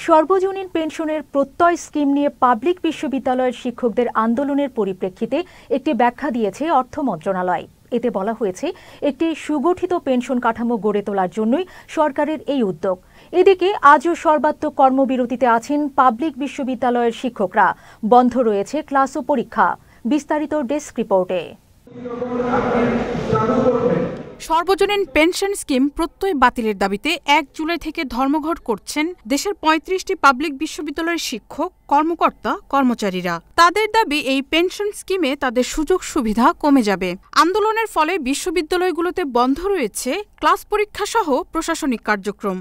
সর্বজনীন পেনশনের প্রত্যয় স্কিম নিয়ে পাবলিক বিশ্ববিদ্যালয়ের শিক্ষকদের আন্দোলনের পরিপ্রেক্ষিতে একটি ব্যাখ্যা দিয়েছে অর্থ মন্ত্রণালয়। এতে বলা হয়েছে, একটি সুগঠিত পেনশন কাঠামো গড়ে তোলার জন্যই সরকারের এই উদ্যোগ। এদিকে আজও সর্বাত্মক কর্মবিরতিতে আছেন পাবলিক বিশ্ববিদ্যালয়ের শিক্ষকরা। বন্ধ রয়েছে ক্লাস ও পরীক্ষা। বিস্তারিত ডেস্ক রিপোর্টে। সর্বজনীন পেনশন স্কিম প্রত্যয় বাতিলের দাবিতে ১ জুলাই থেকে ধর্মঘট করছেন দেশের ৩৫টি পাবলিক বিশ্ববিদ্যালয়ের শিক্ষক, কর্মকর্তা, কর্মচারীরা। তাদের দাবি, এই পেনশন স্কিমে তাদের সুযোগ সুবিধা কমে যাবে। আন্দোলনের ফলে বিশ্ববিদ্যালয়গুলোতে বন্ধ রয়েছে ক্লাস পরীক্ষা সহ প্রশাসনিক কার্যক্রম।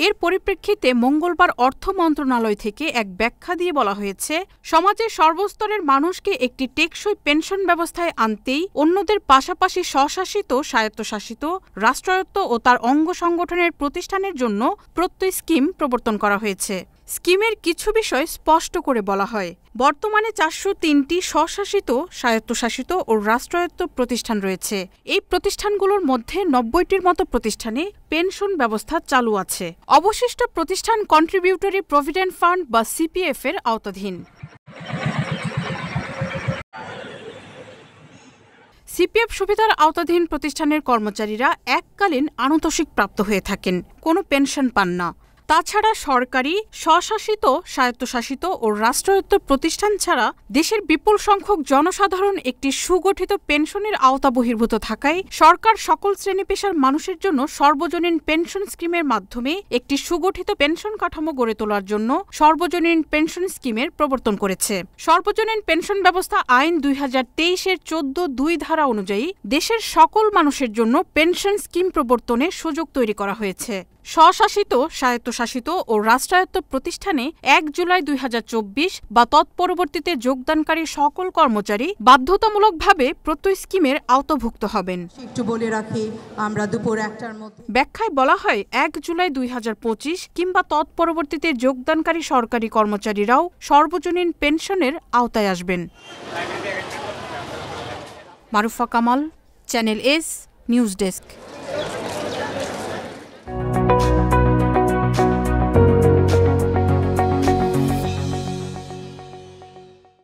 এর পরিপ্রেক্ষিতে মঙ্গলবার অর্থ মন্ত্রণালয় থেকে এক ব্যাখ্যা দিয়ে বলা হয়েছে, সমাজের সর্বস্তরের মানুষকে একটি টেকসই পেনশন ব্যবস্থায় আনতেই অন্যদের পাশাপাশি স্বশাসিত, স্বায়ত্তশাসিত, রাষ্ট্রায়ত্ত ও তার অঙ্গ সংগঠনের প্রতিষ্ঠানের জন্য প্রত্যয় স্কিম প্রবর্তন করা হয়েছে। স্কিমের কিছু বিষয় স্পষ্ট করে বলা হয়। বর্তমানে ৪০৩টি স্বশাসিত, স্বায়ত্তশাসিত ও রাষ্ট্রায়ত্ত প্রতিষ্ঠান রয়েছে। এই প্রতিষ্ঠানগুলোর মধ্যে ৯০টির মতো প্রতিষ্ঠানে পেনশন ব্যবস্থা চালু আছে। অবশিষ্ট প্রতিষ্ঠান কন্ট্রিবিউটরি প্রভিডেন্ট ফান্ড বা সিপিএফ এর আওতাধীন। সিপিএফ সুবিধার আওতাধীন প্রতিষ্ঠানের কর্মচারীরা এককালীন আনুতোষিক প্রাপ্ত হয়ে থাকেন, কোনো পেনশন পান না। তাছাড়া সরকারি, স্বশাসিত, স্বায়ত্তশাসিত ও রাষ্ট্রায়ত্ত প্রতিষ্ঠান ছাড়া দেশের বিপুল সংখ্যক জনসাধারণ একটি সুগঠিত পেনশনের আওতা বহির্ভূত থাকায় সরকার সকল শ্রেণী পেশার মানুষের জন্য সর্বজনীন পেনশন স্কিমের মাধ্যমে একটি সুগঠিত পেনশন কাঠামো গড়ে তোলার জন্য সর্বজনীন পেনশন স্কিমের প্রবর্তন করেছে। সর্বজনীন পেনশন ব্যবস্থা আইন ২০২৩-এর ১৪(২) ধারা অনুযায়ী দেশের সকল মানুষের জন্য পেনশন স্কিম প্রবর্তনের সুযোগ তৈরি করা হয়েছে। স্বশাসিত, স্বায়ত্তশাসিত ও রাষ্ট্রায়ত্ত প্রতিষ্ঠানে ১ জুলাই ২০২৪ বা তৎপরবর্তীতে যোগদানকারী সকল কর্মচারী বাধ্যতামূলকভাবে প্রত্যয় স্কিমের আওতাভুক্ত হবেন। একটু বলে রাখি, আমরা দুপুর ১টার মধ্যে। ব্যাখ্যায় বলা হয়, ১ জুলাই ২০২৫ কিংবা তৎপরবর্তীতে যোগদানকারী সরকারি কর্মচারীরাও সর্বজনীন পেনশনের আওতায় আসবেন। Marufa Kamal, channel S, news desk.